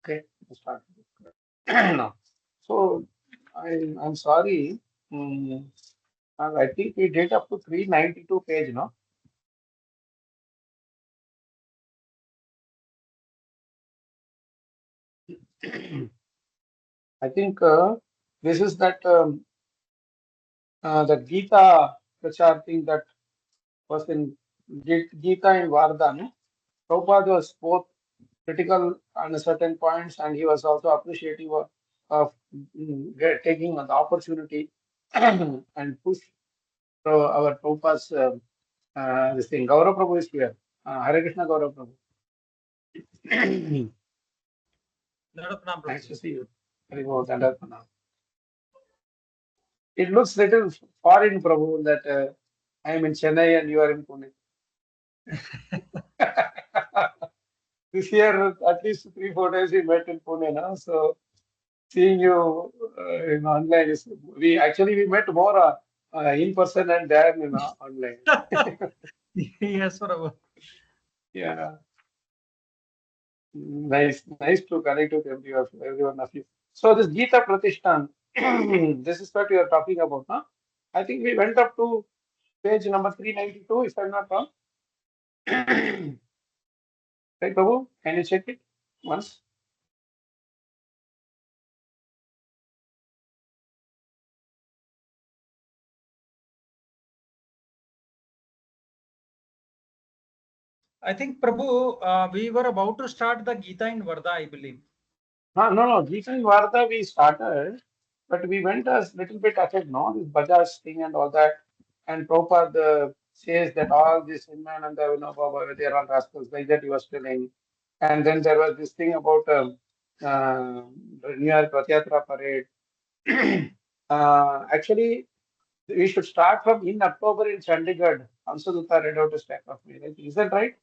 Okay, let's start now. So I'm sorry. I think we did up to 392 page, no? I think this is that the Gita Prachar thing that was in Gita in Vardha, no? Prabhupada was both critical on certain points, and he was also appreciative of taking the opportunity and push our Prabhupada's this thing. Gaurav Prabhu is here. Hare Krishna Gaurav Prabhu. Nice to see you. Very well. It looks little foreign, Prabhu, that I am in Chennai and you are in Pune. This year, at least 3-4 days we met in Pune now. So seeing you in online is we met more in person and then online. Yes, Prabhu. Yeah, nice to connect with everyone of you. So this Gita Pratishthan, this is what we are talking about, huh? I think we went up to page number 392, if I'm not wrong. Right, Prabhu? Can you check it once? I think, Prabhu, we were about to start the Gita in Vardha, I believe. No. Gita in Varda we started, but we went a little bit ahead, no? This Bajaj thing and all that. And Prabhupada says that all this Imran and the Baba, they are all rascals, like that he was telling. And then there was this thing about New York Rath Yatra parade. Actually, we should start from in October in Chandigarh. Amsadutta read out a stack of me. Is that right?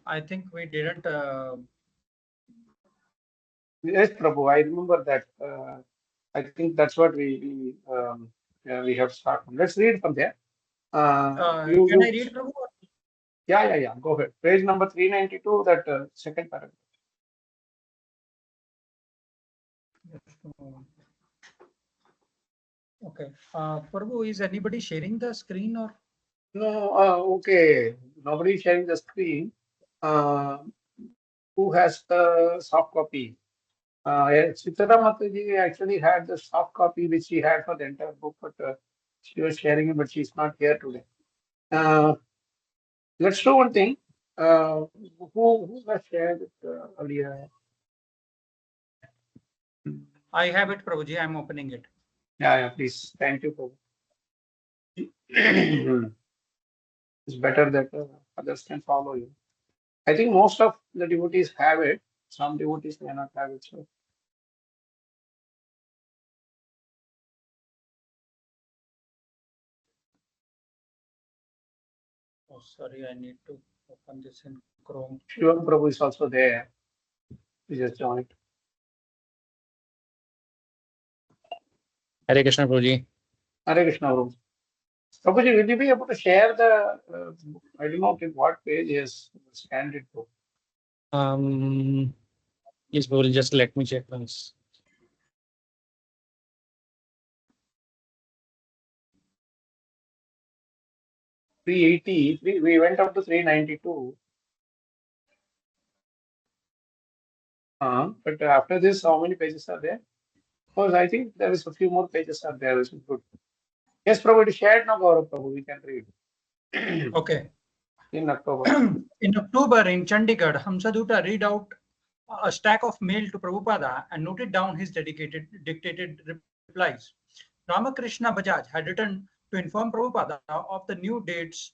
I think we didn't. Yes, Prabhu, I remember that. I think that's what we have started. Let's read from there. Can I read, Prabhu? Yeah. Go ahead. Page number 392, that second paragraph. Okay. Prabhu, is anybody sharing the screen or? No, okay. Nobody is sharing the screen. Who has the soft copy? Chitra Mataji actually had the soft copy which she had for the entire book, but she was sharing it, but she's not here today. Let's do one thing. Who has shared it earlier? I have it, Prabhuji. I'm opening it. Yeah, please. Thank you, Prabhu. It's better that others can follow you. I think most of the devotees have it. Some devotees may not have it. So Oh, sorry, I need to open this in Chrome. Shivam Prabhu is also there. He just joined. Hare Krishna, Prabhuji. Hare Krishna, Prabhu. Prabhuji, will you be able to share the, I don't know what page is scanned it to? Yes, Prabhuji, just let me check once. We went up to 392. But after this, how many pages are there? Because I think there is a few more pages are there, which is good. Yes, Prabhu, it is shared now, Gaurav Prabhu. We can read. Okay. In October. In October, in Chandigarh, Hamsadutta read out a stack of mail to Prabhupada and noted down his dictated replies. Ramakrishna Bajaj had written to inform Prabhupada of the new dates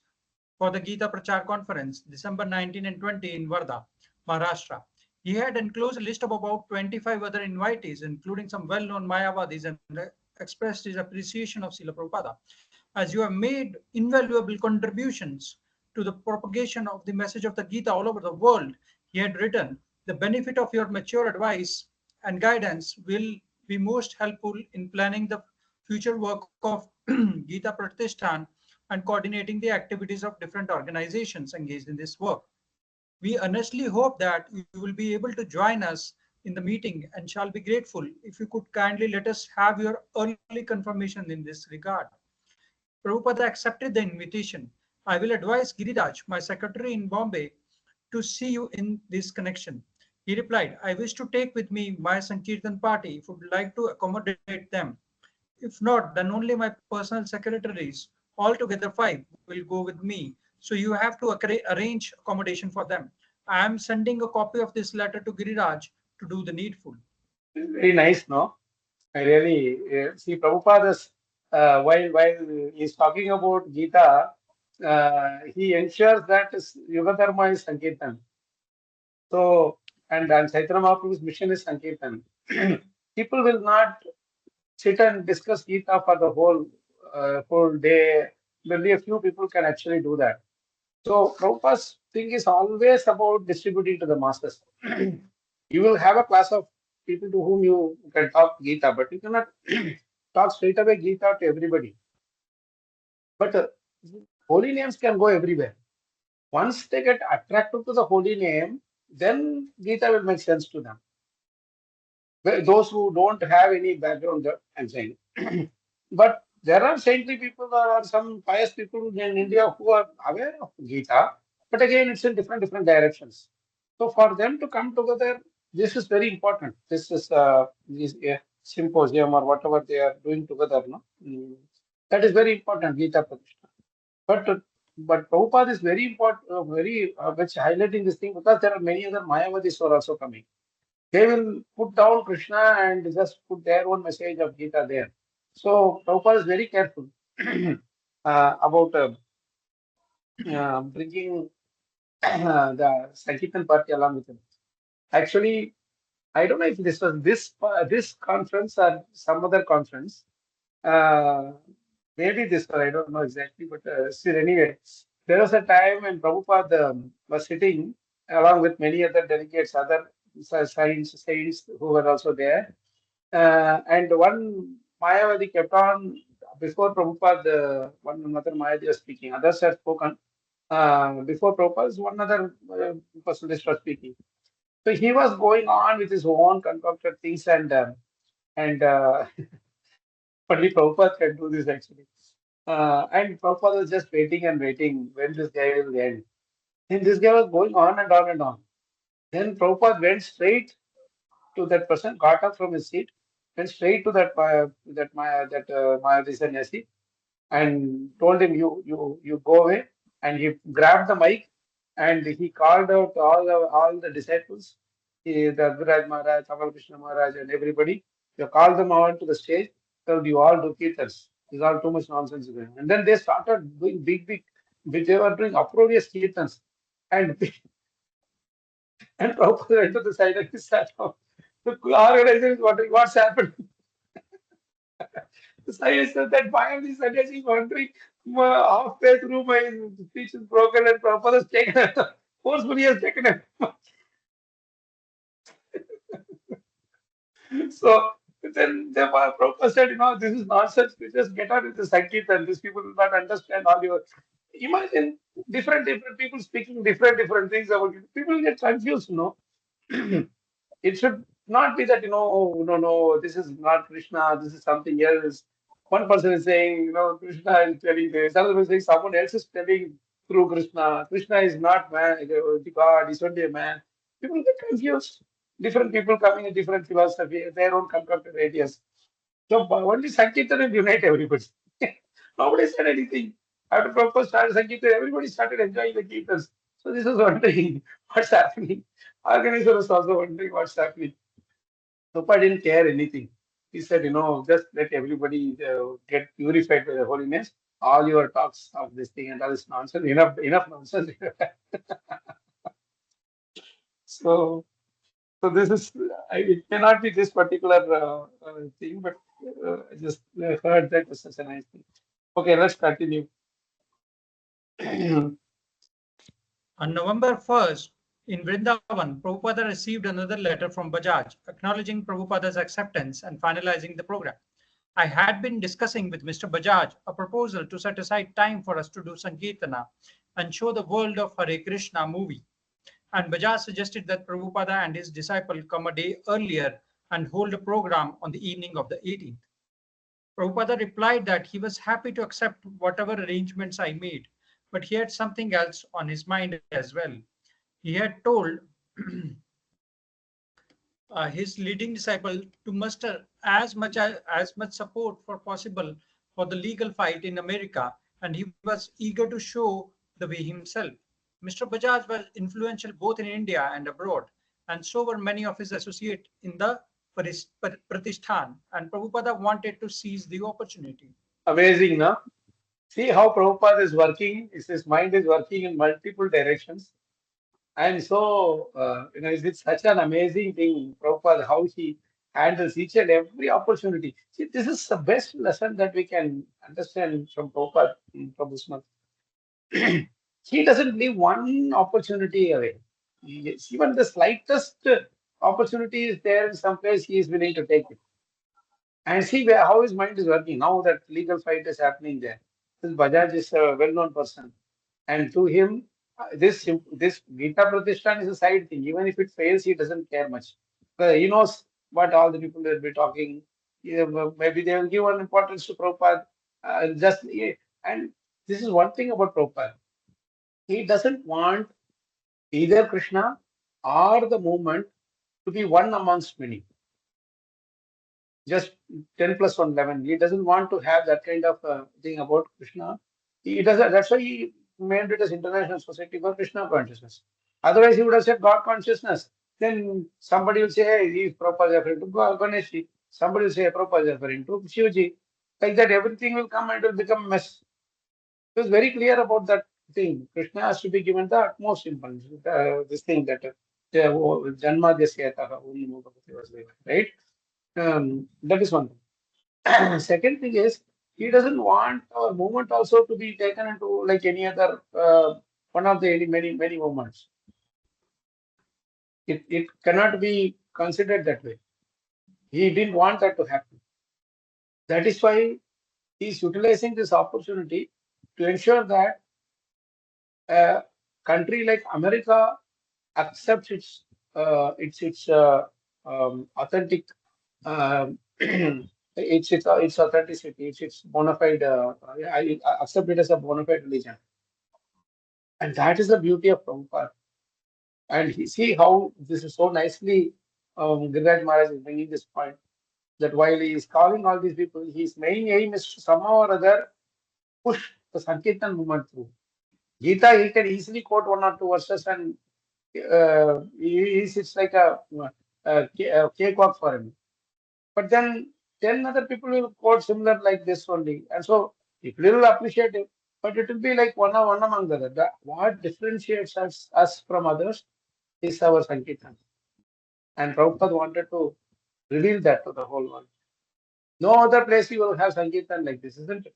for the Gita Prachar conference, December 19 and 20 in Wardha, Maharashtra. He had enclosed a list of about 25 other invitees, including some well-known Mayavadis, and expressed his appreciation of Srila Prabhupada. As you have made invaluable contributions to the propagation of the message of the Gita all over the world, he had written, the benefit of your mature advice and guidance will be most helpful in planning the future work of Gita Pratishthan and coordinating the activities of different organizations engaged in this work. We earnestly hope that you will be able to join us in the meeting and shall be grateful if you could kindly let us have your early confirmation in this regard. Prabhupada accepted the invitation. I will advise Giriraj, my secretary in Bombay, to see you in this connection. He replied, I wish to take with me my Sankirtan party if you would like to accommodate them. If not, then only my personal secretaries, altogether 5, will go with me. So you have to arrange accommodation for them. I am sending a copy of this letter to Giriraj to do the needful. Very nice, no? I really see Prabhupada's while he's talking about Gita, he ensures that Yuga Dharma is Sankirtan. So, and Chaitanya Mahaprabhu's mission is Sankirtan. People will not sit and discuss Gita for the whole day. Only a few people can actually do that. So Prabhupada's thing is always about distributing to the masses. You will have a class of people to whom you can talk Gita, but you cannot talk straight away Gita to everybody. But holy names can go everywhere. Once they get attracted to the holy name, then Gita will make sense to them. Those who don't have any background, I'm saying. But there are saintly people, there are some pious people in India who are aware of Gita, but again, it's in different directions. So for them to come together, this is very important. This symposium or whatever they are doing together, no? That is very important, Gita Pratishta. But Prabhupada is very important, which highlighting this thing because there are many other Mayavadis who are also coming. They will put down Krishna and just put their own message of Gita there. So Prabhupada is very careful about bringing the Sankirtan party along with him. Actually, I don't know if this was this conference or some other conference. Maybe this one, I don't know exactly, but still anyway, there was a time when Prabhupada was sitting along with many other delegates, other saints who were also there. And one Mayavadi kept on, before Prabhupada, one another Mayavadi was speaking, others had spoken. Before Prabhupada, one other personalist was speaking. So he was going on with his own concocted things and only Prabhupada can do this actually. And Prabhupada was just waiting and waiting when this guy will end. And this guy was going on and on and on. Then Prabhupada went straight to that person, got up from his seat, went straight to that Mayavadi sannyasi and told him, "You go away." And he grabbed the mic and he called out all the disciples, the Viraj Maharaj, Tamal Krishna Maharaj, and everybody. You called them out to the stage. Told you all do kirtans. This is all too much nonsense going. And then they started doing big. They were doing uproarious kirtans, and and Prabhupada went to the side and he sat down. The organizers what's happened. The science said that why am I suggesting wondering halfway through my speech is broken and Prabhupada has taken it. Forcefully has taken it. So then the Prabhupada said, this is nonsense. We just get on with the Sankirtan. These people will not understand all your. Imagine different people speaking different things about it. People get confused, It should not be that, oh, no, this is not Krishna, this is something else. One person is saying, Krishna is telling this. Another person is saying someone else is telling through Krishna. Krishna is not man, the God, he's only a man. People get confused. Different people coming with different philosophy, their own concocted ideas. So only Sankirtan will unite everybody. Nobody said anything. After Prabhupada started Sankirtan, everybody started enjoying the Kirtans. So this is wondering what's happening. Organizer was also wondering what's happening. Prabhupada didn't care anything. He said, just let everybody get purified by the holiness. All your talks of this thing and all this nonsense, enough nonsense. So, this is, it cannot be this particular thing, but I just heard that was such a nice thing. Okay, let's continue. On November 1st, in Vrindavan, Prabhupada received another letter from Bajaj acknowledging Prabhupada's acceptance and finalizing the program. I had been discussing with Mr. Bajaj a proposal to set aside time for us to do Sankirtana and show the world of Hare Krishna movie. And Bajaj suggested that Prabhupada and his disciple come a day earlier and hold a program on the evening of the 18th. Prabhupada replied that he was happy to accept whatever arrangements I made, but he had something else on his mind as well. He had told his leading disciple to muster as much support for possible for the legal fight in America, and he was eager to show the way himself. Mr. Bajaj was influential both in India and abroad, and so were many of his associates in the Pratishthan, and Prabhupada wanted to seize the opportunity. Amazing, no? See how Prabhupada is working. His mind is working in multiple directions. And so, it's such an amazing thing, Prabhupada, how he handles each and every opportunity. See, this is the best lesson that we can understand from Prabhupada, from this month. He doesn't leave one opportunity away. Even the slightest opportunity is there in some place, he is willing to take it. And see how his mind is working now that legal fight is happening there. This Bajaj is a well-known person, and to him, this Gita Pratishthan is a side thing. Even if it fails, he doesn't care much. He knows what all the people will be talking. Maybe they will give one importance to Prabhupada. And this is one thing about Prabhupada. He doesn't want either Krishna or the movement to be one amongst many. Just 10 plus 1, 11. He doesn't want to have that kind of thing about Krishna. He doesn't. That's why he made it as International Society for Krishna Consciousness. Otherwise, he would have said God consciousness. Then somebody will say, hey, he is Prabhupada referring to Ganesh. Somebody will say, Prabhupada is referring to Shivji. Like that, everything will come and it will become a mess. He was very clear about that thing. Krishna has to be given the utmost importance. This thing that Janma Jasyataha, right? That is one thing. Second thing is, he doesn't want our movement also to be taken into like any other one of the many movements. It cannot be considered that way. He didn't want that to happen. That is why he is utilizing this opportunity to ensure that a country like America accepts its authentic its authenticity, its bona fide. I accept it as a bona fide religion, and that is the beauty of Prabhupada. And see how this is so nicely. Giriraj Maharaj is bringing this point that while he is calling all these people, his main aim is to somehow or other push the Sankirtan movement through. Gita, he can easily quote one or two verses, and it's like a cakewalk for him. But then 10 other people will quote similar like this only. And so people will appreciate it, but it will be like one among the other. What differentiates us from others is our Sankirtan. And Prabhupada wanted to reveal that to the whole world. No other place you will have Sankirtan like this, isn't it?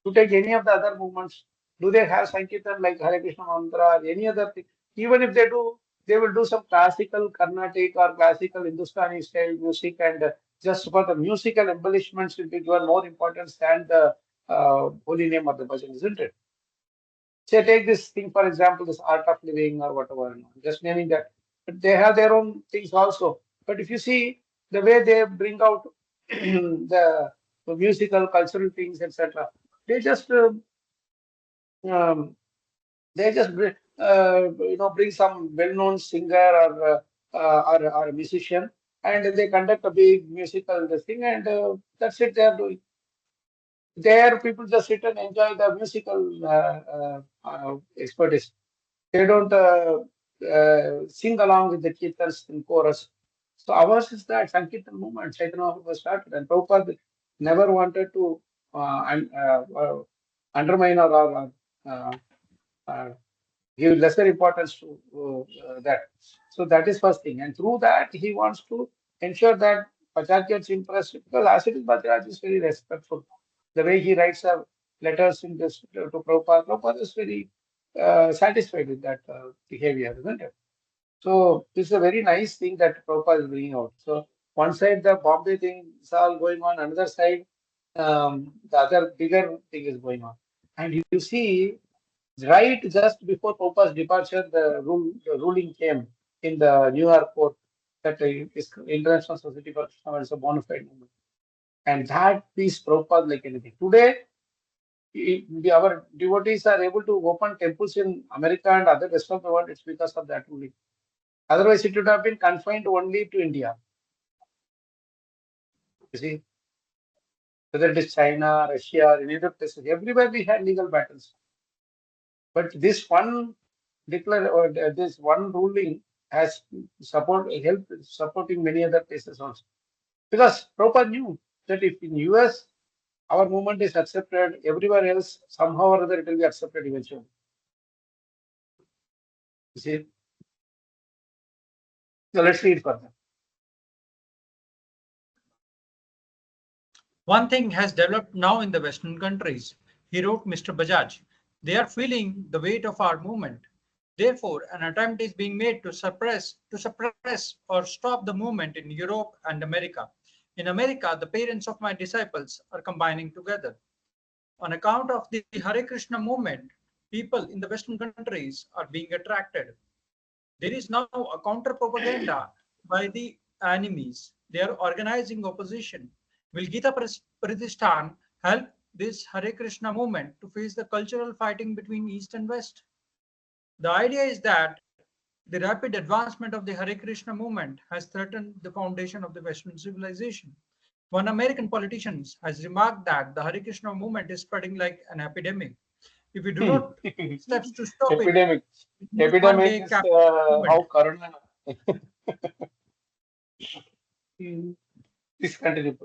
To take any of the other movements, do they have Sankirtan like Hare Krishna Mantra or any other thing? Even if they do, they will do some classical Carnatic or classical Hindustani style music, and just for the musical embellishments will be given more importance than the holy name of the bhajan, isn't it? Say, take this thing for example, this art of living or whatever, just naming that. But they have their own things also. But if you see the way they bring out the musical, cultural things, etc., they just um, bring some well-known singer or a musician, and they conduct a big musical this thing, and that's it they are doing. There, people just sit and enjoy the musical expertise. They don't sing along with the kirtans in chorus. So ours is that Sankirtan movement. Chaitanya Mahaprabhu started, and Prabhupada never wanted to undermine or give lesser importance to that. So that is first thing, and through that he wants to ensure that Pachar gets impressed, because Ashish Bhattacharya is very respectful. The way he writes letters in this to Prabhupada, Prabhupada is very satisfied with that behavior, isn't it? So this is a very nice thing that Prabhupada is bringing out. So one side the Bombay thing is all going on, another side the other bigger thing is going on. And you see, right just before Prabhupada's departure, the ruling came in the New York court that is International Society for Krishna is a bona fide movement. And that is Prabhupada like anything. Today, our devotees are able to open temples in America and other rest of the world. It's because of that ruling. Otherwise, it would have been confined only to India. You see, whether it is China, Russia, or any other places, everywhere we had legal battles. But this one this one ruling has helped supporting many other places also. Because Prabhupada knew that if in US our movement is accepted, everywhere else somehow or other it will be accepted eventually. You see, so let's read further. One thing has developed now in the Western countries, he wrote Mr. Bajaj. They are feeling the weight of our movement. Therefore, an attempt is being made to suppress or stop the movement in Europe and America. In America, the parents of my disciples are combining together. On account of the Hare Krishna movement, people in the Western countries are being attracted. There is now a counter propaganda by the enemies. They are organizing opposition. Will Gita Pratishthan help this Hare Krishna movement to face the cultural fighting between East and West? The idea is that the rapid advancement of the Hare Krishna movement has threatened the foundation of the Western civilization. One American politician has remarked that the Hare Krishna movement is spreading like an epidemic. If we do not take steps to stop it, Epidemic. it may one Epidemic day is capture the movement. how Corona. Please continue.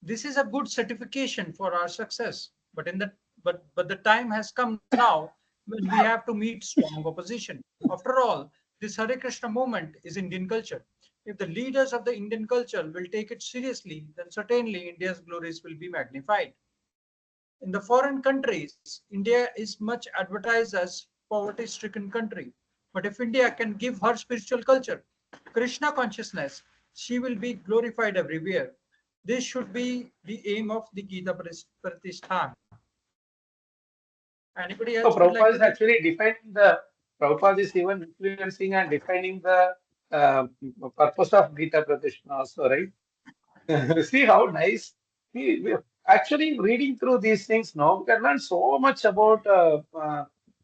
This is a good certification for our success, but the time has come now when we have to meet strong opposition. After all, this Hare Krishna movement is Indian culture. If the leaders of the Indian culture will take it seriously, then certainly India's glories will be magnified. In the foreign countries, India is much advertised as poverty-stricken country. But if India can give her spiritual culture, Krishna consciousness, she will be glorified everywhere. This should be the aim of the Gita Pratishthan. Anybody So else would like Prabhupada to is read? actually defining the Prabhupada is even influencing and defining the uh, purpose of Gita Pratishna also, right? See how nice. Actually reading through these things now, we can learn so much about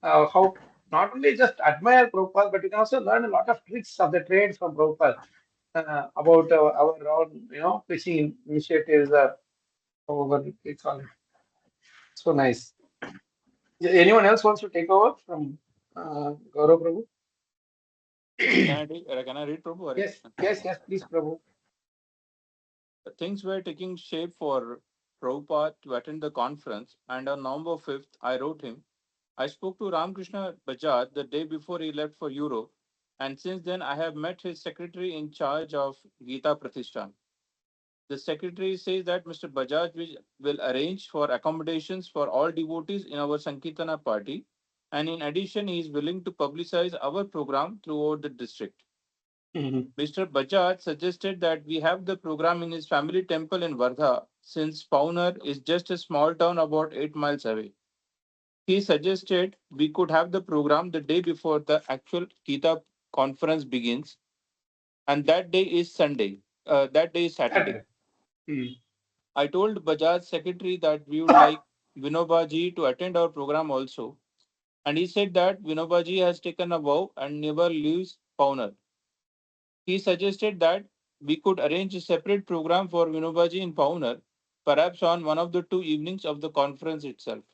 how not only just admire Prabhupada, but we can also learn a lot of tricks of the trade from Prabhupada about our own, preaching initiatives or however we call it. So nice. Anyone else wants to take over from Gaurav Prabhu? Can I read, Prabhu? Yes, please, Prabhu. Things were taking shape for Prabhupada to attend the conference, and on November 5th, I wrote him. I spoke to Ramakrishna Bajaj the day before he left for Europe, and since then I have met his secretary in charge of Gita Pratishthan. The secretary says that Mr. Bajaj will arrange for accommodations for all devotees in our Sankirtana party, and in addition, he is willing to publicize our program throughout the district. Mr. Bajaj suggested that we have the program in his family temple in Wardha, since Paunar is just a small town about 8 miles away. He suggested we could have the program the day before the actual Gita conference begins, and that day is Sunday. That day is Saturday. I told Bajaj secretary that we would like Vinobaji to attend our program also, and he said that Vinobaji has taken a vow and never leaves Paunar. He suggested that we could arrange a separate program for Vinobaji in Paunar, perhaps on one of the 2 evenings of the conference itself.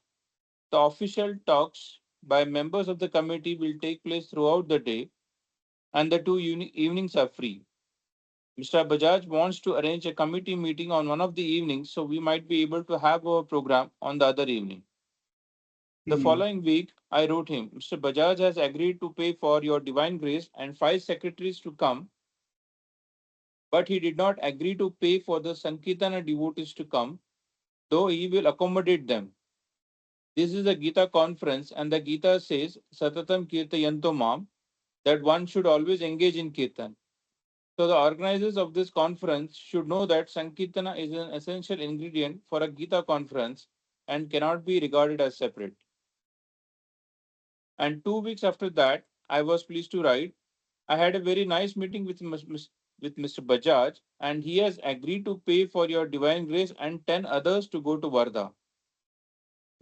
The official talks by members of the committee will take place throughout the day, and the evenings are free. Mr. Bajaj wants to arrange a committee meeting on one of the evenings, so we might be able to have our program on the other evening. The following week, I wrote him, Mr. Bajaj has agreed to pay for your divine grace and 5 secretaries to come, but he did not agree to pay for the Sankirtana devotees to come, though he will accommodate them. This is a Gita conference, and the Gita says, Satatam Kirtayanto Mam, that one should always engage in Kirtan. So the organizers of this conference should know that Sankirtana is an essential ingredient for a Gita conference and cannot be regarded as separate. And 2 weeks after that, I was pleased to write, I had a very nice meeting with Mr. Bajaj, and he has agreed to pay for your divine grace and 10 others to go to Varda.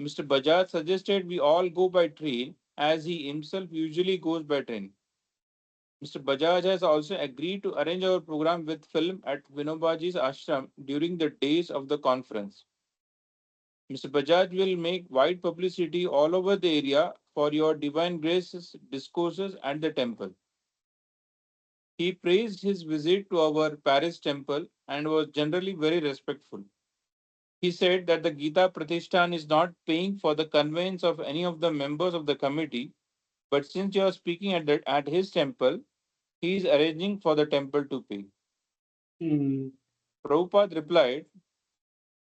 Mr. Bajaj suggested we all go by train, as he himself usually goes by train. Mr. Bajaj has also agreed to arrange our program with film at Vinobaji's ashram during the days of the conference. Mr. Bajaj will make wide publicity all over the area for your divine graces discourses at the temple. He praised his visit to our Paris temple and was generally very respectful. He said that the Gita Pratishthan is not paying for the conveyance of any of the members of the committee, but since you are speaking at his temple, he is arranging for the temple to pay. Hmm. Prabhupada replied,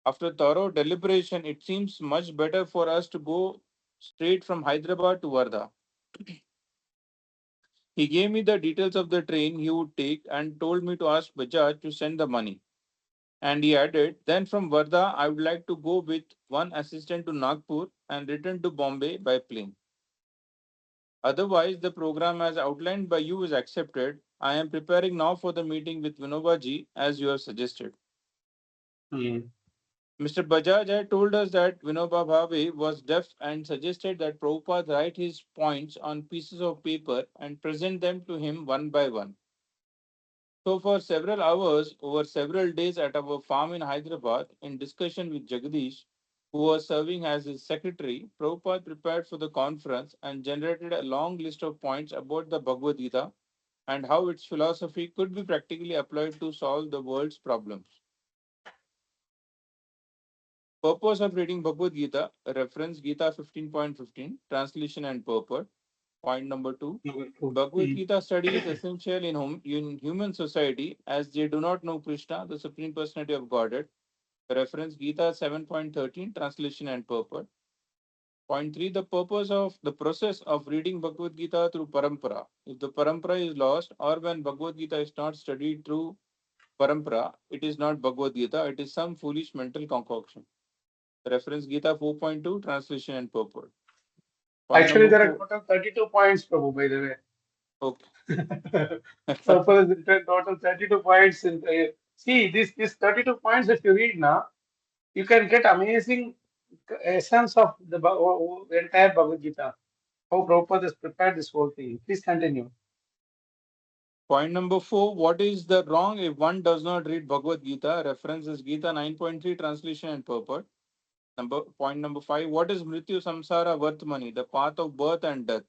after thorough deliberation, it seems much better for us to go straight from Hyderabad to Varda. He gave me the details of the train he would take and told me to ask Bajaj to send the money. And he added, then from Varda, I would like to go with one assistant to Nagpur and return to Bombay by plane. Otherwise, the program as outlined by you is accepted. I am preparing now for the meeting with Vinobaji as you have suggested. Hmm. Mr. Bajaj had told us that Vinoba Bhave was deaf and suggested that Prabhupada write his points on pieces of paper and present them to him one by one. So, for several hours over several days at our farm in Hyderabad, in discussion with Jagdish, who was serving as his secretary, Prabhupada prepared for the conference and generated a long list of points about the Bhagavad Gita and how its philosophy could be practically applied to solve the world's problems. Purpose of reading Bhagavad Gita, reference Gita 15.15, translation and purport. Point number 2. Number 2. Bhagavad Gita study is essential in human society as they do not know Krishna, the Supreme Personality of Godhead. Reference Gita 7.13, translation and purport. Point 3. The purpose of the process of reading Bhagavad Gita through parampara. If the parampara is lost or when Bhagavad Gita is not studied through parampara, it is not Bhagavad Gita, it is some foolish mental concoction. Reference Gita 4.2, translation and purport. Point Actually, number there are 4. total 32 points, Prabhu, by the way. Okay. Purpose is total 32 points. See, this 32 points, if you read now, you can get amazing essence of the entire Bhagavad Gita. How Prabhupada has prepared this whole thing. Please continue. Point number 4. What is the wrong if one does not read Bhagavad Gita? Reference is Gita 9.3, translation and purport. Point number 5. What is Mrityu Samsara Vartmani, the path of birth and death?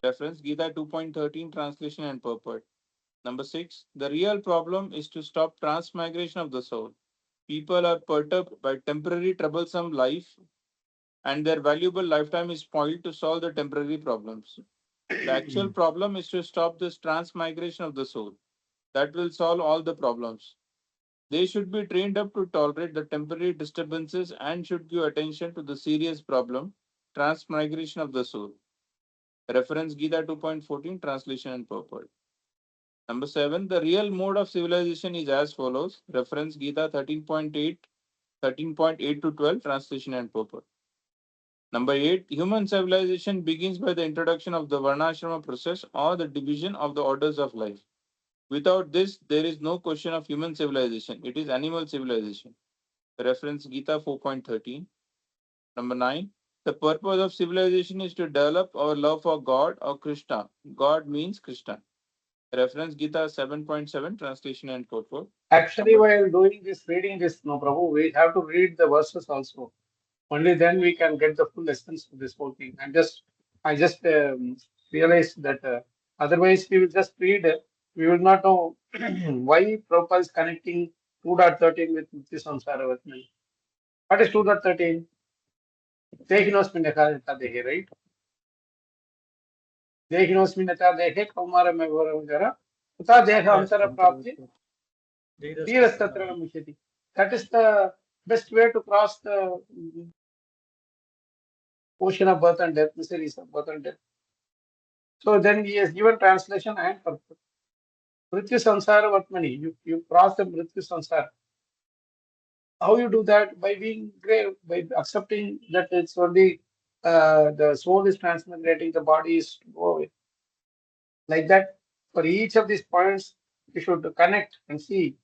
Reference Gita 2.13, translation and purport. Number 6. The real problem is to stop transmigration of the soul. People are perturbed by temporary troublesome life and their valuable lifetime is spoiled to solve the temporary problems. The actual problem is to stop this transmigration of the soul. That will solve all the problems. They should be trained up to tolerate the temporary disturbances and should give attention to the serious problem, transmigration of the soul. Reference Gita 2.14, translation and purport. Number 7, the real mode of civilization is as follows. Reference Gita 13.8 to 12, translation and purport. Number 8, human civilization begins by the introduction of the Varnashrama process or the division of the orders of life. Without this, there is no question of human civilization. It is animal civilization. Reference Gita 4.13. Number 9, the purpose of civilization is to develop our love for God or Krishna. God means Krishna. Reference Gita 7.7, translation and purport. Actually, while doing this, reading this, no, Prabhu, we have to read the verses also. Only then we can get the full essence of this whole thing. I just realized that otherwise we will just read, we will not know why Prabhupada is connecting 2.13 with Mukti Samsara Vatmani. What is 2.13? Dehinosmin Yatha Dehe, right? Dehinosmin Yatha Dehe, Kaumara Mevara Vajara, Uta Deha Antara Prapti, Dhirastatra Mushati. That is the best way to cross the ocean of birth and death, miseries of birth and death. So then he has given translation and purpose. Mrityu Sansara Vatmani. You cross the Mrityu Sansara. How you do that? By being grave, by accepting that it's only the soul is transmigrating, the body is to go away. Like that, for each of these points, you should connect and see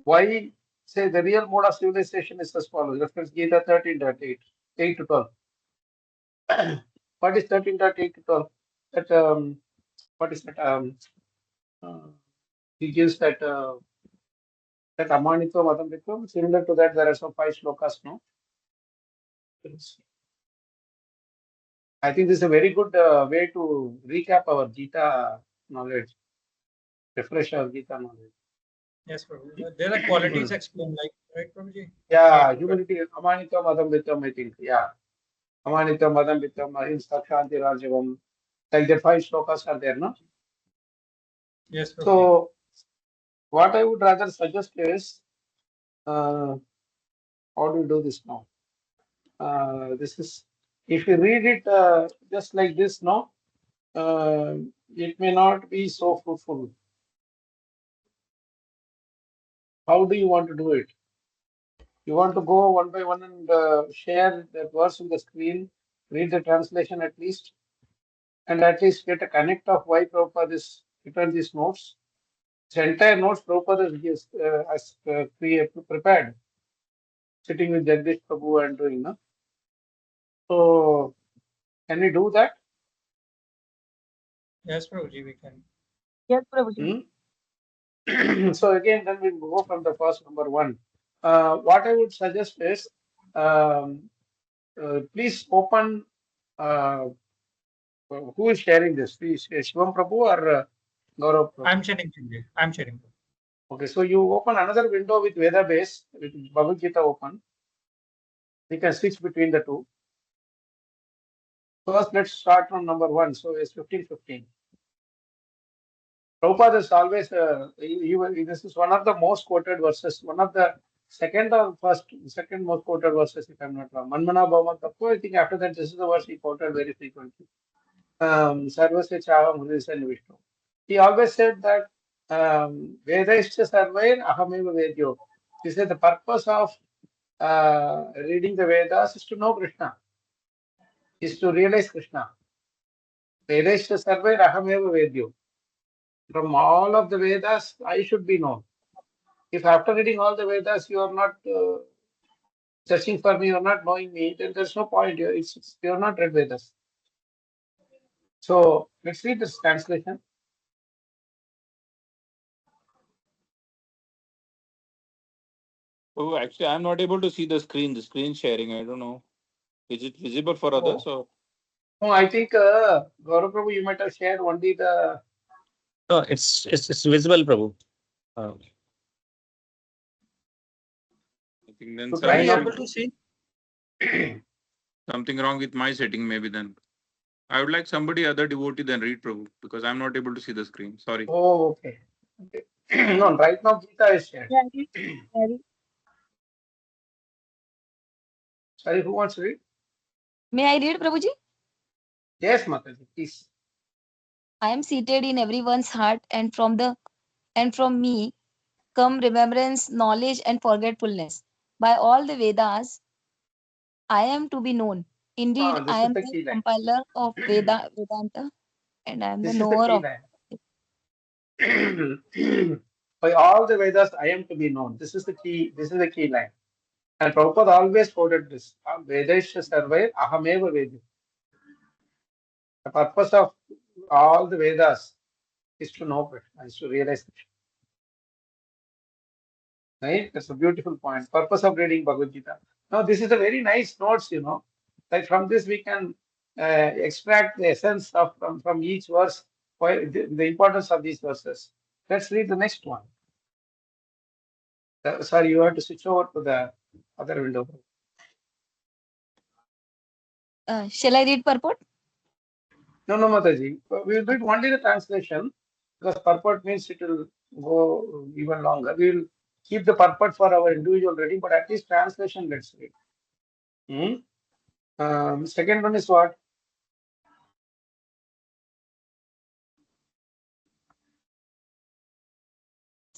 why, say, the real mode of civilization is as follows. Reference Gita 13.8, 8 to 12. What is 13.8 to 12? That, what is that? Uh, he gives that Amanito Madamrito. Similar to that, there are some 5 shlokas, no? I think this is a very good way to recap our Gita knowledge, refresh our Gita knowledge. Yes, Prabhuji. There are qualities explained, like, right, Prabhuji? Yeah, humility, Amanito Madamritam, I think. Yeah. Amanito Madamritam, Ahimsa Shanti Rajavam. Like the 5 shlokas are there, no? Yes, Prabhuji. So, what I would rather suggest is, how do you do this now? This is, if you read it just like this, no, it may not be so fruitful. How do you want to do it? You want to go one by one and share that verse on the screen, read the translation at least, and at least get a connect of why Prabhupada is written these notes. This entire notes Prabhupada has prepared, sitting with Jagdish Prabhu and doing, no? So, can we do that? Yes, Prabhuji, we can. Yes, Prabhuji. So again, then we go from the first number 1. What I would suggest is, please open. Who is sharing this? Please, Shivam Prabhu or Gaurav Prabhu? I'm sharing, Prabhuji. I'm sharing. Okay, so you open another window with Veda base, with Bhagavad Gita open. You can switch between the two. First, let's start from number 1. So it's 15:15. Prabhupada is always, this is one of the most quoted verses, one of the second most quoted verses, if I'm not wrong. Manmana Bhava Tattva, I think after that, this is the verse he quoted very frequently. Sarvasya Chavam Hrisan Vishnu. He always said that Vedaishcha Sarvain Ahameva Vedyo. He said the purpose of reading the Vedas is to know Krishna, is to realize Krishna. Vedaishcha Sarvain Ahameva Vedyo. From all of the Vedas, I should be known. If after reading all the Vedas you are not searching for me, you are not knowing me, then there's no point. You are not read Vedas. So let's read this translation. Oh, actually, I'm not able to see the screen. The screen sharing. I don't know. Is it visible for others or? No, I think Gaurav Prabhu, you might have shared only the. No, it's visible, Prabhu. I think then So Are you try able to see? something wrong with my setting. Maybe then I would like somebody other devotee than read Prabhu because I'm not able to see the screen. Sorry. Oh, okay. No, right now Gita is shared. Sorry, who wants to read? May I read, Prabhuji? Yes, Mataji, please. I am seated in everyone's heart, and from me come remembrance, knowledge, and forgetfulness. By all the Vedas, I am to be known. Indeed, This I is am the the key line. compiler of Vedanta, and I am the This is the knower key of. line. By all the Vedas, I am to be known. This is the key. This is the key line. And Prabhupada always quoted this. Vedesha Sarvai Ahameva Vedi. The purpose of all the Vedas is to know Krishna, is to realize Krishna. Right? That's a beautiful point. Purpose of reading Bhagavad Gita. Now, this is a very nice notes, Like from this, we can extract the essence of from each verse, why the importance of these verses. Let's read the next one. Sorry, you have to switch over to the other window. Shall I read purport? No, Mataji. We will read only the translation because purport means it will go even longer. We will keep the purport for our individual reading, but at least translation, let's read. Second one is what?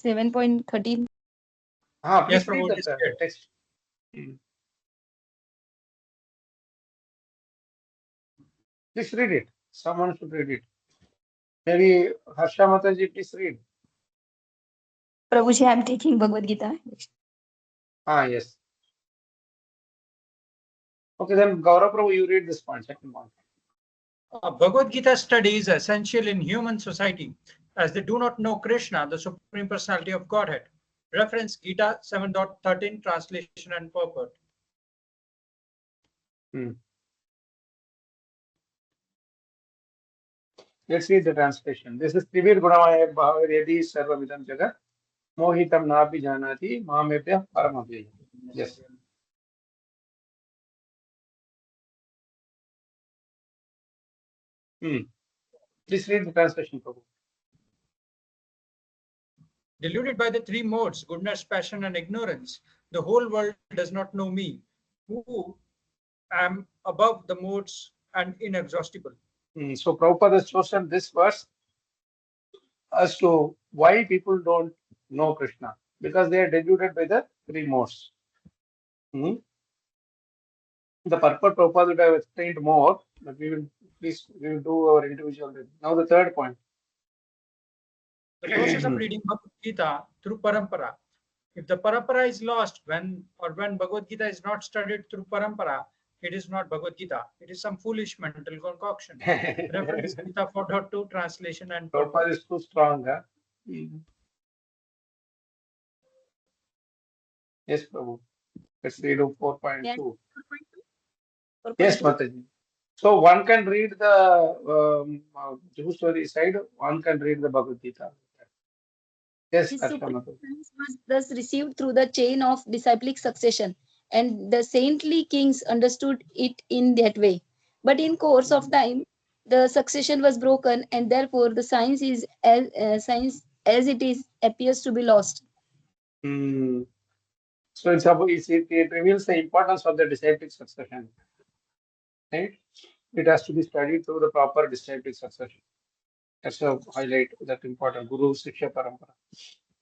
7.13. Please Yes, read Prabhu, that it is clear. text. Please read it. Someone should read it. Maybe Harsha Mataji, please read. Prabhuji, I am taking Bhagavad Gita. Yes. Okay, then Gaurav Prabhu, you read this point, second one. Bhagavad Gita study is essential in human society as they do not know Krishna, the Supreme Personality of Godhead. Reference Gita 7.13, translation and purport. Let's read the translation. This is Trivir Gunamaya Bhavaredi Sarvavidam Jagat Mohitam Nabi Janati Mahamebhya Paramabhya. Yes. Please read the translation, Prabhu. Deluded by the three modes, goodness, passion, and ignorance, the whole world does not know me, who am above the modes and inexhaustible. So Prabhupada has chosen this verse as to why people don't know Krishna, because they are deluded by the three modes. The purport Prabhupada would have explained more, but we will do our individual reading. Now the third point. The process of reading Bhagavad Gita through parampara. If the parampara is lost when Bhagavad Gita is not studied through parampara, it is not Bhagavad Gita. It is some foolish mental concoction. Reference Gita 4.2, translation and Prabhupada purport. is too strong. Yes, Prabhu. Let's read 4.2. Yes, Mataji. So one can read the Jew story side, one can read the Bhagavad Gita. Yes, His Harsha supreme Mataji. science was thus received through the chain of disciplic succession, and the saintly kings understood it in that way. But in course of time, the succession was broken, and therefore the science is science as it is appears to be lost. So it reveals the importance of the disciplic succession. Right? It has to be studied through the proper disciplic succession. That's a highlight that important. Guru Siksha Parampara.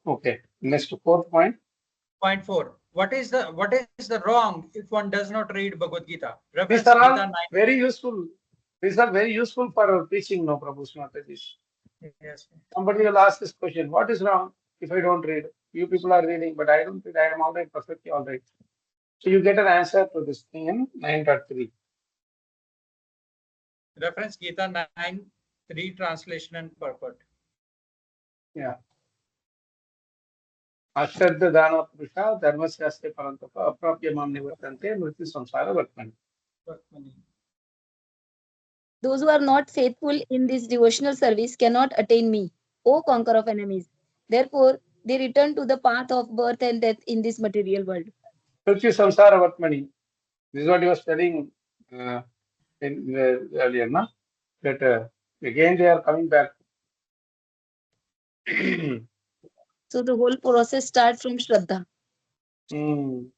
Okay. Next, fourth point. Point 4. What is the wrong if one does not read Bhagavad Gita? Reference These are all Gita 9. very useful. These are very useful for preaching, no, Prabhu Mataji. Yes. Somebody will ask this question: what is wrong if I don't read? You people are reading, but I don't read. I am already perfectly all right. So you get an answer to this thing in 9.3. Reference Gita 9.3, translation and purport. Yeah. Ashraddha Dana Purusha Dharmasyaste Parantapa Aprapyamam Nivartante Mrityu Samsara Vartmani. Those who are not faithful in this devotional service cannot attain me, O conqueror of enemies. Therefore, they return to the path of birth and death in this material world. Mrityu Samsara Vartmani. This is what he was telling earlier, na? That again they are coming back. So the whole process starts from Shraddha. And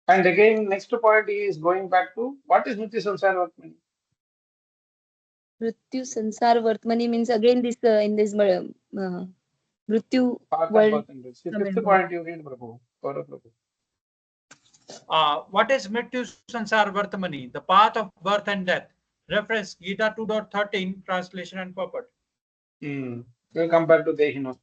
again, next point is going back to what is Mrityu Samsara Vartmani? Mrityu Sansar Vartmani means again this in this Mrityu Path of world. birth and death. Fifth point you read, Prabhu. Gaurav Prabhu. What is Mrityu Sansar Vartamani? The path of birth and death. Reference Gita 2.13, translation and purport. We'll come back to Dehino.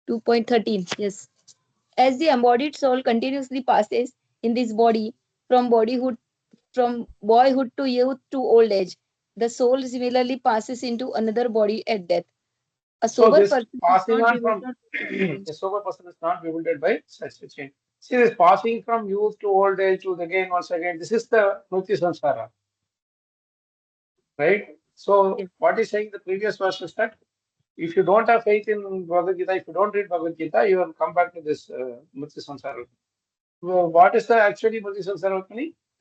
Two 2.13. Yes. As the embodied soul continuously passes in this body from boyhood to youth to old age, the soul similarly passes into another body at death. A So sober this person is passing not on from bewildered. a sober person is not bewildered by such a change. See, this passing from youth to old age to again once again. This is the Mrityu Samsara, right? So Yes. what is saying the previous verse is that if you don't have faith in Bhagavad Gita, if you don't read Bhagavad Gita, you will come back to this Mrityu Samsara. What is the actually Mrityu Samsara?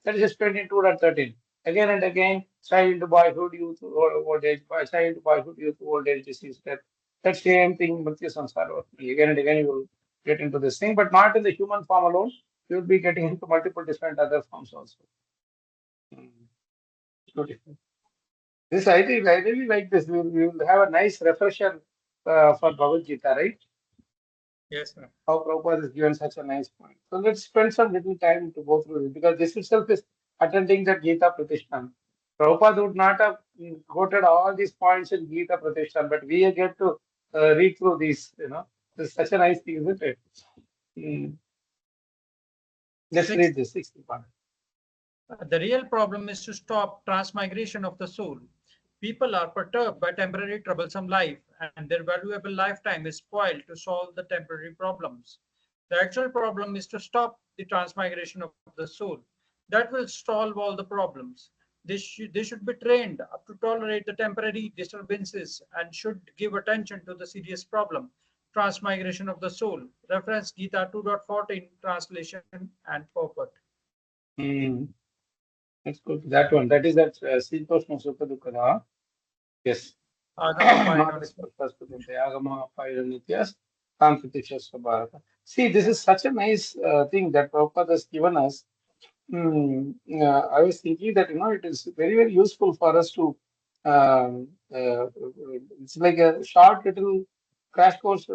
That is explained in 2.13. Again and again, child, boyhood, youth, old age, child, boyhood, youth, old age, disease, death. That same thing, Mrityu Samsara. Again and again, you will get into this thing, but not in the human form alone. You will be getting into multiple different other forms also. Beautiful. This I think I really like this. We will have a nice refresher for Bhagavad Gita, right? Yes, sir. How Prabhupada has given such a nice point. So let's spend some little time to go through it because this itself is attending the Gita Pratishthan. Prabhupada would not have quoted all these points in Gita Pratishthan, but we get to read through these. This is such a nice thing, isn't it? Mm. Let's read this 60 part. The real problem is to stop transmigration of the soul. People are perturbed by temporary troublesome life, and their valuable lifetime is spoiled to solve the temporary problems. The actual problem is to stop the transmigration of the soul. That will solve all the problems. They should be trained up to tolerate the temporary disturbances and should give attention to the serious problem, transmigration of the soul. Reference Gita 2.14, translation and purport. Mm. Let's go to that one. That is that Sitoshna Sukha. Yes. See, this is such a nice thing that Prabhupada has given us. I was thinking that it is very very useful for us to. It's like a short little crash course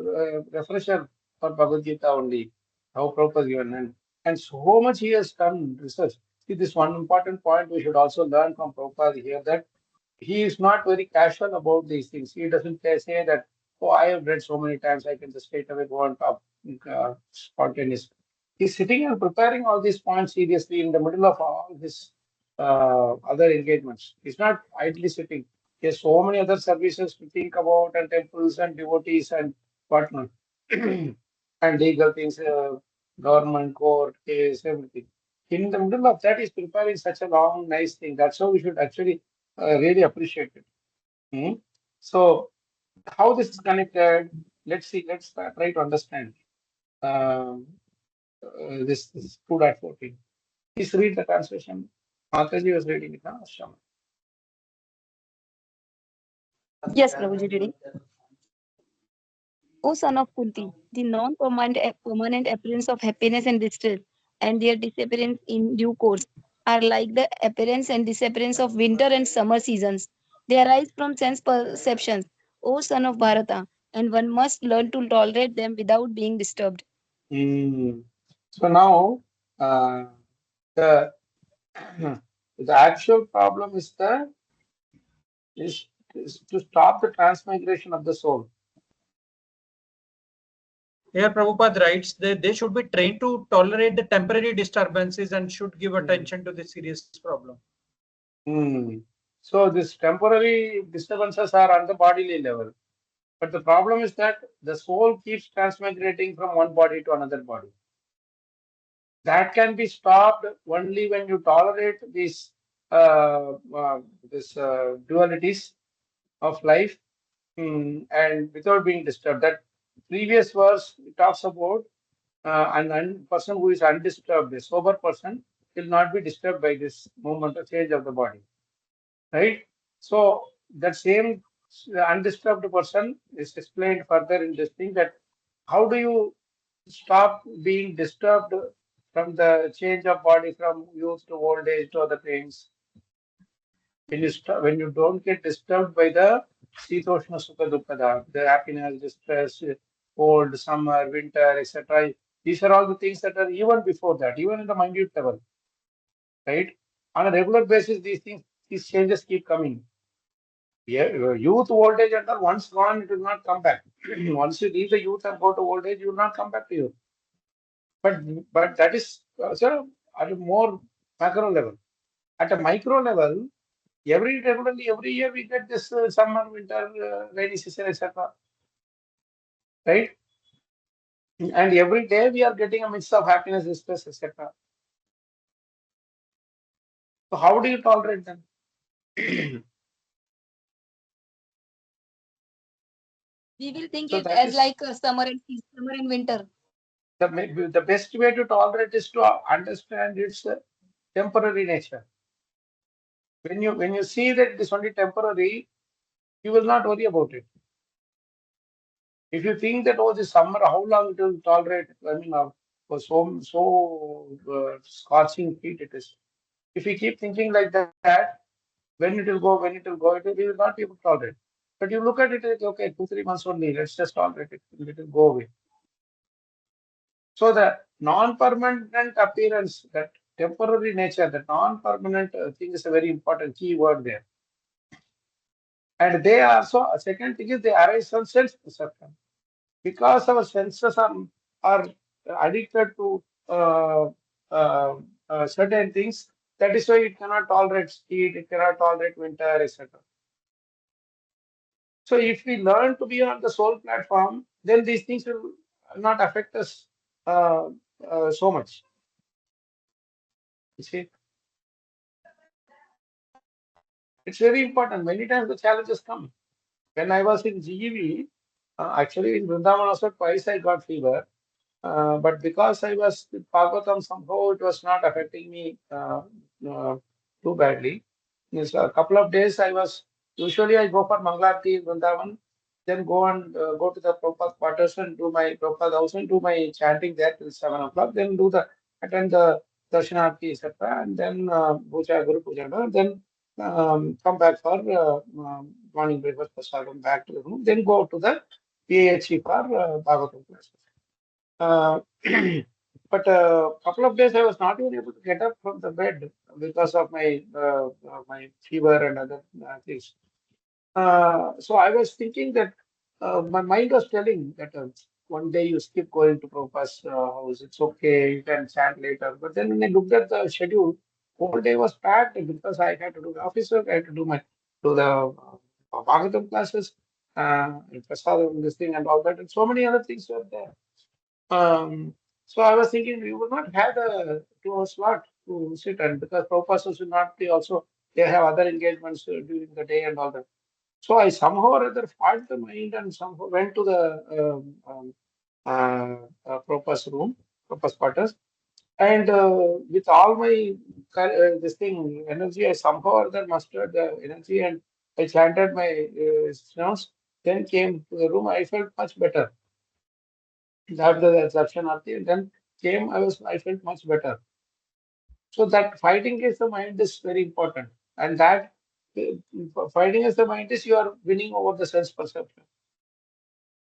refresher for Bhagavad Gita only. How Prabhupada has given and so much he has done research. See, this one important point we should also learn from Prabhupada here that he is not very casual about these things. He doesn't say that, oh, I have read so many times, I can just straight away go on top spontaneous. He's sitting and preparing all these points seriously in the middle of all his other engagements. He's not idly sitting. He has so many other services to think about and temples and devotees and whatnot. And legal things, government, court, case, everything. In the middle of that, he's preparing such a long, nice thing. That's how we should actually really appreciate it. So, how this is connected? Let's see. Let's try to understand this 2.14. Please read the translation. Mataji was reading it now. Shama. Yes, Prabhuji, reading. O son of Kunti, the non-permanent appearance of happiness and distress and their disappearance in due course are like the appearance and disappearance of winter and summer seasons. They arise from sense perceptions, O son of Bharata, and one must learn to tolerate them without being disturbed. So now the the actual problem is is to stop the transmigration of the soul. Here Prabhupada writes that they should be trained to tolerate the temporary disturbances and should give attention to the serious problem. So these temporary disturbances are on the bodily level. But the problem is that the soul keeps transmigrating from one body to another body. That can be stopped only when you tolerate these dualities of life and without being disturbed. That previous verse talks about an person who is undisturbed, a sober person, will not be disturbed by this movement or change of the body. Right? So that same undisturbed person is explained further in this thing that how do you stop being disturbed from the change of body from youth to old age to other things? When you don't get disturbed by the Sitoshna Sukha Dukkha, the happiness, distress, cold, summer, winter, etc. These are all the things that are even before that, even in the minute level. Right? On a regular basis, these changes keep coming. Youth, old age, and all, once gone, it will not come back. Once you leave the youth and go to old age, you will not come back to youth. But that is at a more macro level. At a micro level, every year we get this summer, winter, rainy season, etc. Right? And every day we are getting a mix of happiness, distress, etc. So how do you tolerate them? We will think So it that as is like summer and winter. the best way to tolerate is to understand its temporary nature. When you see that it is only temporary, you will not worry about it. If you think that this summer, how long it will tolerate? I mean, for so scorching heat it is. If you keep thinking like that, When it will go, we will not be able to tolerate. But you look at it, it's okay, 2-3 months only, let's just tolerate it, it will go away. So the non-permanent appearance, that temporary nature, the non-permanent thing is a very important key word there. And they also, a second thing is they arise from sense perception. Because our senses are addicted to certain things, that is why it cannot tolerate heat, it cannot tolerate winter, etc. So if we learn to be on the soul platform, then these things will not affect us so much. You see, it's very important. Many times the challenges come. When I was in GEV, actually in Vrindavan also twice I got fever. But because I was with Bhagavatam, somehow it was not affecting me uh, too badly. Means a couple of days I was, usually I go for Mangalarti in Vrindavan, then go and go to the Prabhupada quarters and do my Prabhupada house and do my chanting there till 7 o'clock, then attend the Darshanarti, etc. And then Puja, Guru Puja, and then come back for morning breakfast, prasadam, back to the room, then go to the PHE for Bhagavatam classes. But a couple of days I was not even able to get up from the bed because of my fever and other things. So I was thinking that my mind was telling that one day you skip going to Prabhupada's house, it's okay, you can chant later. But then when I looked at the schedule, whole day was packed because I had to do the office work, I had to do the Bhagavatam classes, and prasadam, this thing and all that, and so many other things were there. So I was thinking we would not have a 2 hour slot to sit, and because Prabhupada will not be also, they have other engagements during the day and all that. So I somehow or other fought the mind and somehow went to the Prabhupada's room, Prabhupada's quarters, and with all my this thing energy, I somehow or other mustered the energy and I chanted my sounds. Then came to the room. I felt much better. After the Darshanarti, and then came, I felt much better. So that fighting against the mind is very important. And that fighting against the mind is you are winning over the sense perception.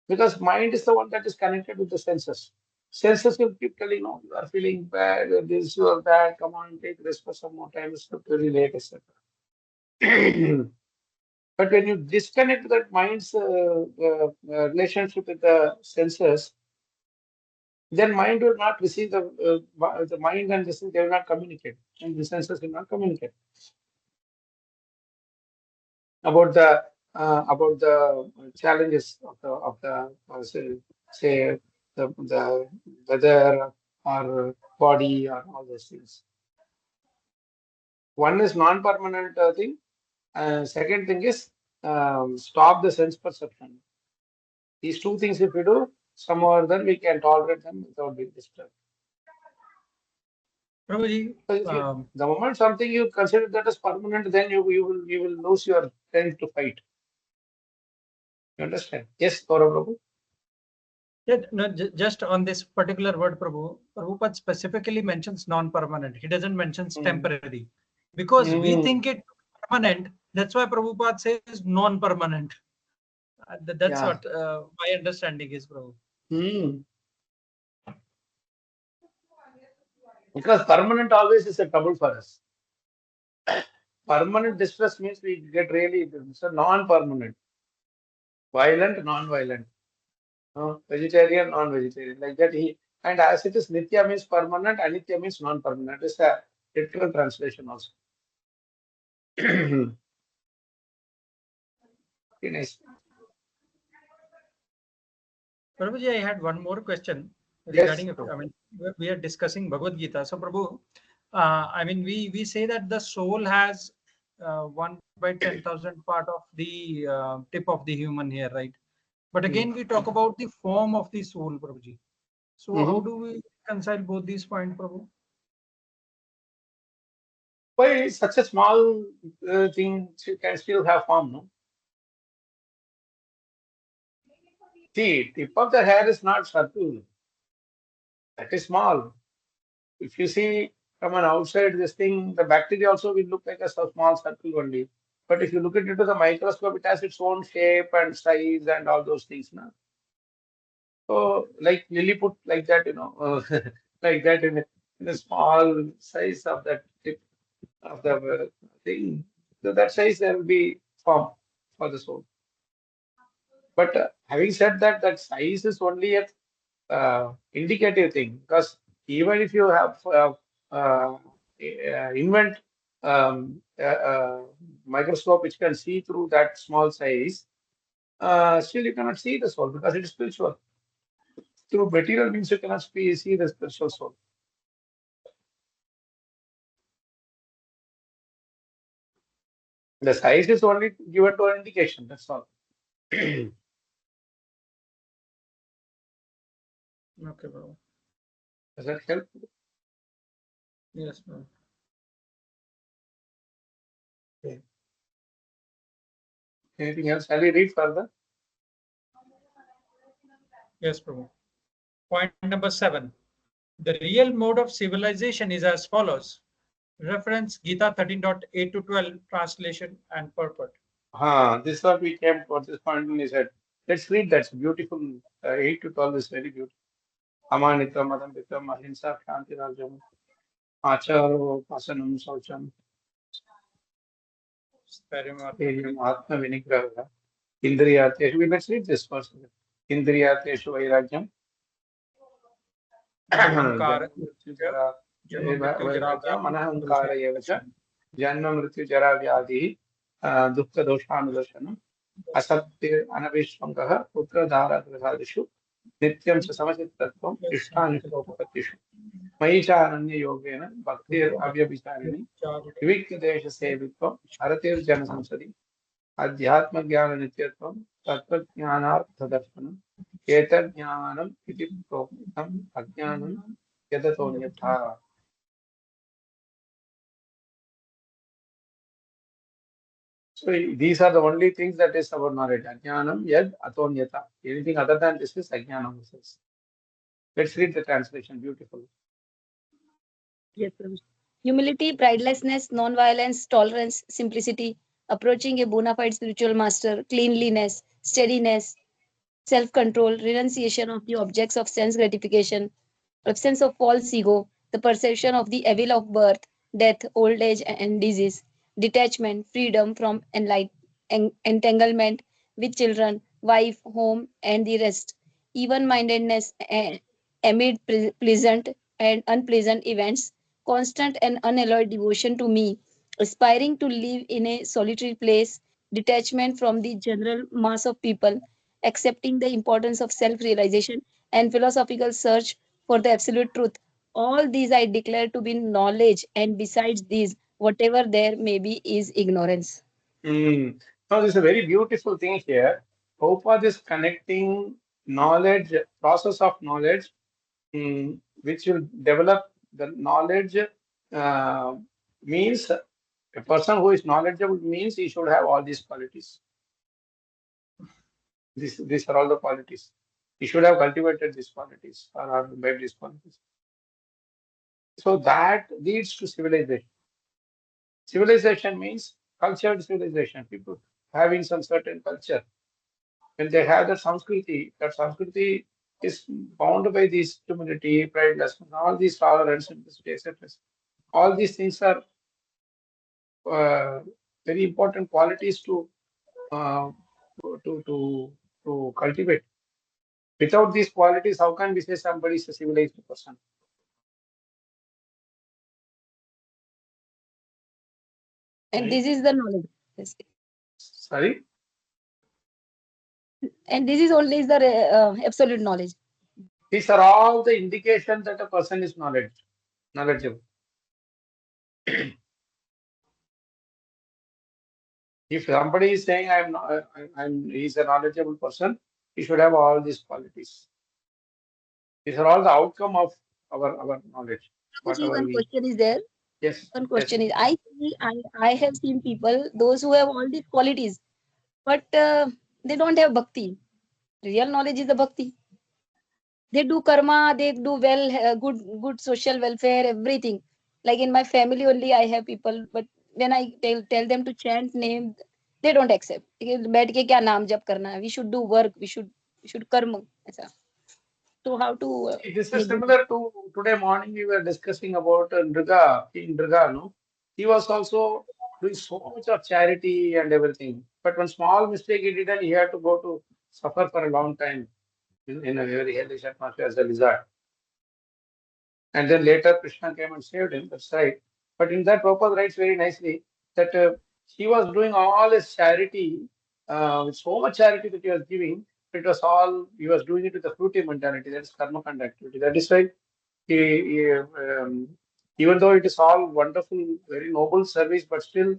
Because mind is the one that is connected with the senses. Senses will keep telling, no, you are feeling bad, this, you are bad, come on, take rest for some more time, it's not very late, etc. But when you disconnect that mind's relationship with the senses, then mind will not receive the mind and this thing, they will not communicate, and the senses will not communicate about the challenges of the say the weather or body or all those things. One is non-permanent thing. Second thing is stop the sense perception. These two things, if we do, some or other we can tolerate them without being disturbed. Prabhuji, The moment something you consider that as permanent, then you will lose your strength to fight. You understand? Yes, Gaurav Prabhu. yeah, no, just on this particular word, Prabhupada specifically mentions non-permanent. He doesn't mention temporary. Because we think it permanent, that's why Prabhupada says non-permanent. That's what my understanding is, Prabhu. Because permanent always is a trouble for us. Permanent distress means we get really, so non-permanent. Violent, non-violent. Vegetarian, non-vegetarian. Like that and as it is Nitya means permanent, Anitya means non-permanent. It's a literal translation also. Very nice. Prabhuji, I had one more question Yes. regarding, I mean, we are discussing Bhagavad Gita. So, Prabhu, I mean, we say that the soul has 1/10,000 part of the tip of the human hair, right? But again, we talk about the form of the soul, Prabhuji. So, how do we reconcile both these points, Prabhu? Why such a small thing can still have form, no? See, tip of the hair is not circle. That is small. If you see from an outside this thing, the bacteria also will look like a small circle only. But if you look at it to the microscope, it has its own shape and size and all those things. Na? So, like Lilliput, like that, like that in a small size of that tip of the thing. So that size there will be form for the soul. But having said that, that size is only a indicative thing, because even if you have invent microscope which can see through that small size, still you cannot see the soul because it is spiritual. Through material means you cannot see the spiritual soul. The size is only given to an indication, that's all. Okay, bro. Does that help? Yes, bro. Anything else? Shall we read further? Yes, Prabhu. Point number 7. The real mode of civilization is as follows. Reference Gita 13.8 to 12, translation and purport. This is what we came for this point when he said, let's read that. It's beautiful. 8 to 12 is very beautiful. Amanita, Madambita, Mahinsa, Shanti, Rajam, Acharo, Pasanam, Saucham, Atma Vinigraha, Indriyateshu. Let's read this first. Indriyateshu Vairagyam. Ahankara, Vairagyam, Anahankara Yevacha, Janma Mrityu Jara Vyadi, Dukka Doshanudarshanam, Asatya Anavishwangaha, Putra Dhara Grahadishu, Nityam Samachittatvam, Ishtanistopatishu. Mahisharanya Yogena, Bhaktir Avyabhicharini, Vivikadesha Sevitvam, Sharatir Jana Samsadi, Adhyatma Jnana Nityatvam, Tattva Jnanartha Darshanam, Ketar Jnanam, Iti Proktam, Ajnanam, Yadatonyatha. So these are the only things that is our knowledge. Ajnanam Yad Atonyata. Anything other than this is Ajnanam. Let's read the translation. Beautiful. Yes, Prabhu. Humility, pridelessness, non-violence, tolerance, simplicity, approaching a bona fide spiritual master, cleanliness, steadiness, self-control, renunciation of the objects of sense gratification, absence of false ego, the perception of the evil of birth, death, old age, and disease, detachment, freedom from entanglement with children, wife, home, and the rest, even-mindedness amid pleasant and unpleasant events, constant and unalloyed devotion to me, aspiring to live in a solitary place, detachment from the general mass of people, accepting the importance of self-realization and philosophical search for the absolute truth. All these I declare to be knowledge, and besides these, whatever there may be is ignorance. Now, this is a very beautiful thing here. Prabhupada is connecting knowledge, process of knowledge, which will develop the knowledge, means a person who is knowledgeable means he should have all these qualities. These are all the qualities. He should have cultivated these qualities or imbibed these qualities. So that leads to civilization. Civilization means cultured civilization. People having some certain culture. When they have that Samskriti is bound by this humility, pridelessness, all these tolerance, simplicity, etc. All these things are very important qualities uh, to cultivate. Without these qualities, how can we say somebody is a civilized person? And Right. this is the knowledge. Yes. Sorry? And this is only the absolute knowledge. These are all the indications that a person is knowledgeable. If somebody is saying he's a knowledgeable person, he should have all these qualities. These are all the outcome of our knowledge. Actually, Whatever one we question is there. yes. One Yes. question is I have seen people, those who have all these qualities, but they don't have bhakti. Real knowledge is the bhakti. They do karma, they do well, good social welfare, everything. Like in my family only, I have people, but when I tell them to chant name, they don't accept. बैठ के क्या नाम जप करना है? We should do work. We should कर्म ऐसा. So how to See, this is make them? similar to today morning we were discussing about Nriga, King Nriga, no? He was also doing so much of charity and everything. But one small mistake he did, and he had to go to suffer for a long time in a very hellish atmosphere as a lizard. And then later Krishna came and saved him, that's right. But in that, Prabhupada writes very nicely that he was doing all his charity, with so much charity that he was giving, it was all, he was doing it with a fruity mentality, that is karma activity. That is why even though it is all wonderful, very noble service, but still,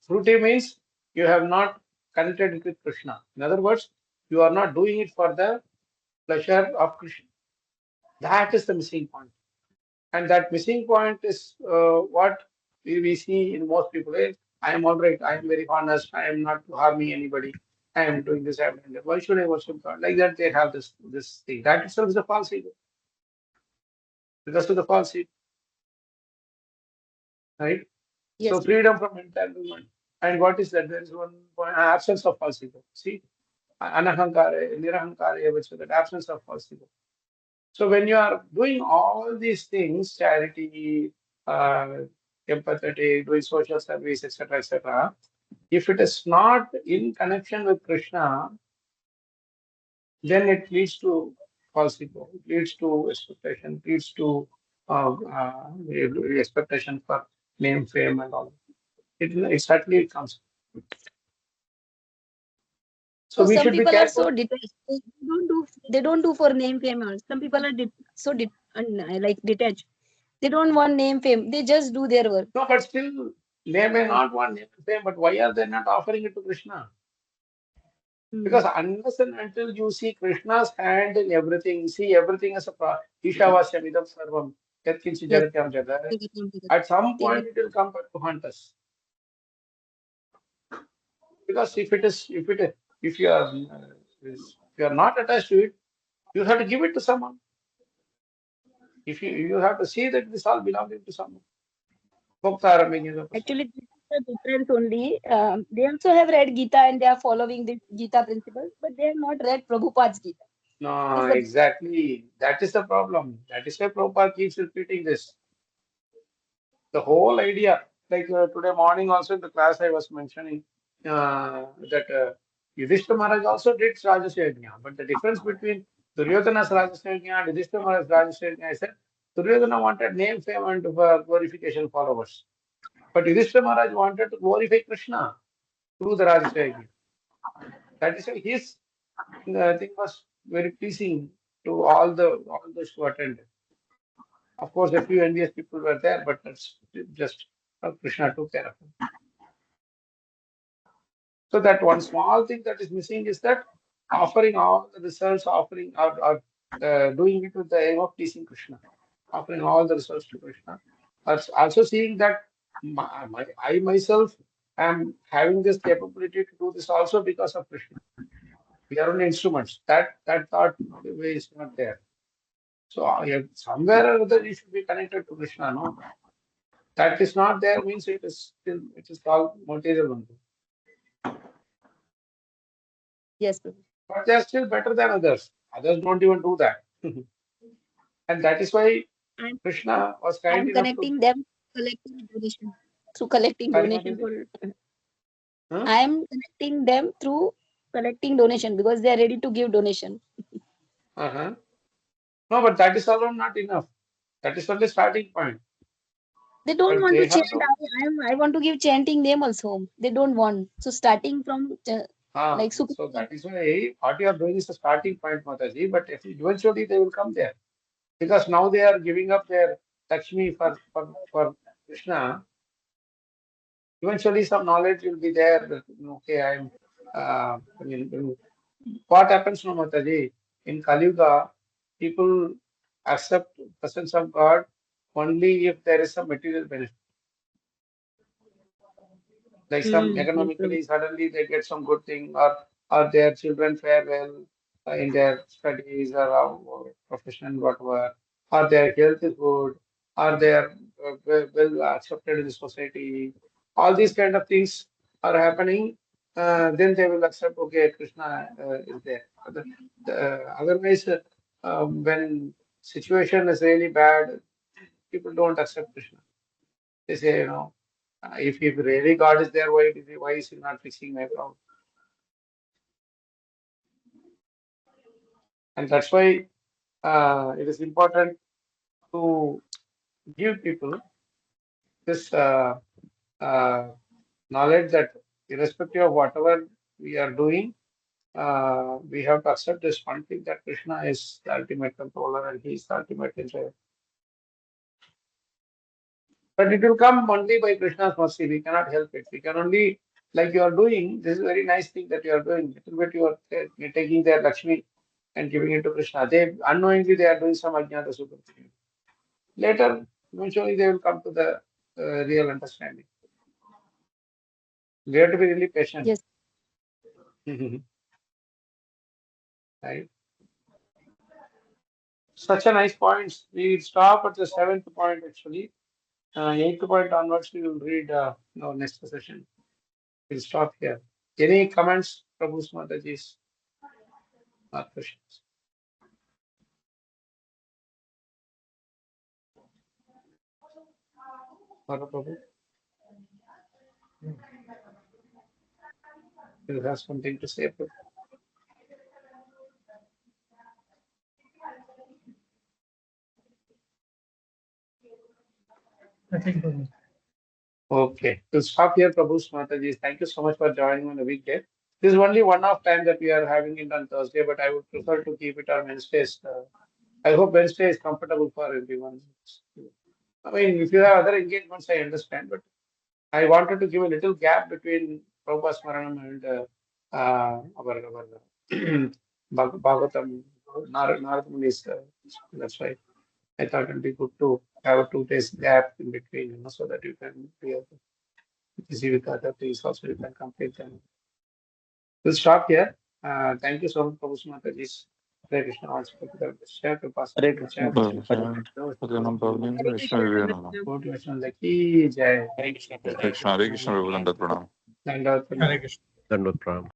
fruity means you have not connected it with Krishna. In other words, you are not doing it for the pleasure of Krishna. That is the missing point. And that missing point is what we see in most people. Hey, I am all right. I am very honest. I am not harming anybody. I am doing this. I am doing that. Why should I worship God? Like that, they have this thing. That itself is a false ego. Because of the false ego, right? Yes. So freedom from entanglement. And what is that? There is one point, absence of false ego. See, anahankara, nirahankara, which is that absence of false ego. So when you are doing all these things, charity, empathetic, doing social service, etc., if it is not in connection with Krishna, then it leads to false ego, it leads to expectation, it leads to expectation for name, fame, and all. It certainly comes. So So we some should be people are careful. so detached. They don't do for name fame. Some people are like detached. They don't want name fame. They just do their work. No, but still, they may not want name and fame, but why are they not offering it to Krishna? Because unless and until you see Krishna's hand in everything, see everything as a Ishavasyamidam Sarvam, Yatkinchi Yes. Jagatyam Jagat, at some point it will come back to haunt us. Because if you are not attached to it, you have to give it to someone. If you have to see that this all belonging to someone. Actually, this is the difference only. They also have read Gita and they are following the Gita principles, but they have not read Prabhupada's Gita. No, exactly. That is the problem. That is why Prabhupada keeps repeating this. The whole idea, like today morning also in the class I was mentioning that Yudhishthira Maharaj also did Rajasya Yajna, but the difference between Duryodhana's Rajasya Yajna and Yudhishthira Maharaj's Rajasya Yajna is that Duryodhana wanted name, fame, and glorification followers. But Yudhishthira Maharaj wanted to glorify Krishna through the Rajasya Yajna. That is why his thing was very pleasing to all those who attended. Of course, a few envious people were there, but that's just Krishna took care of them. So that one small thing that is missing is that offering all the results, offering or doing it with the aim of pleasing Krishna, offering all the results to Krishna. Also seeing that I myself am having this capability to do this also because of Krishna. We are only instruments. That thought way is not there. So somewhere or other you should be connected to Krishna. No, that is not there means it is called material only. Yes. But they are still better than others. Others don't even do that. And that is why Krishna was I kind am enough to. connecting them, collecting donation through collecting Sorry, donation Mataji? for. Huh? I am connecting them through collecting donation because they are ready to give donation. Uh-huh. No, but that is alone not enough. That is only starting point. They don't But want they to have chant. to. I want to give chanting name also. They don't want. So starting from like super. So that is why what you are doing is the starting point, Mataji. But eventually they will come there. Because now they are giving up their Lakshmi for Krishna. Eventually some knowledge will be there that, okay, what happens now, Mataji? In Kali Yuga, people accept presence of God only if there is some material benefit. Like some economically, suddenly they get some good thing, or their children fare well in their studies or profession, whatever, or their health is good, or they are well accepted in the society, all these kind of things are happening, then they will accept, okay, Krishna is there. Otherwise, when situation is really bad, people don't accept Krishna. They say, if really God is there, why is he not fixing my problem? And that's why it is important to give people this knowledge that irrespective of whatever we are doing, we have to accept this one thing, that Krishna is the ultimate controller and he is the ultimate enjoyer. But it will come only by Krishna's mercy. We cannot help it. We can only, like you are doing, this is a very nice thing that you are doing. Little bit you are taking their Lakshmi and giving it to Krishna. They unknowingly they are doing some ajnata super thing. Later, eventually they will come to the real understanding. We have to be really patient. Yes. Right. Such a nice points. We will stop at the 7th point actually. 8th point onwards we will read our next session. We'll stop here. Any comments, Prabhu Mataji's questions? Prabhu, you have something to say, Prabhu? I think Okay, we'll stop here, Prabhu Mataji. Thank you so much for joining on a weekday. This is only one-off time that we are having it on Thursday, but I would prefer to keep it on Wednesdays. I hope Wednesday is comfortable for everyone. I mean, if you have other engagements, I understand, but I wanted to give a little gap between Prabhupada Smranam and our Bhagavatam, Narad Muni's. That's why I thought it would be good to have a 2 days gap in between, so that you can be busy with other things. Also, you can complete them. We'll stop here. Thank you so much, Prabhu Mataji. Hare Krishna. Share to pass. Hare Krishna. Ki Jai. Hare Krishna. Hare Krishna, Prabhu, Dandavat Pranam. Dandavat Pranam. Hare Krishna. Dandavat Pranam.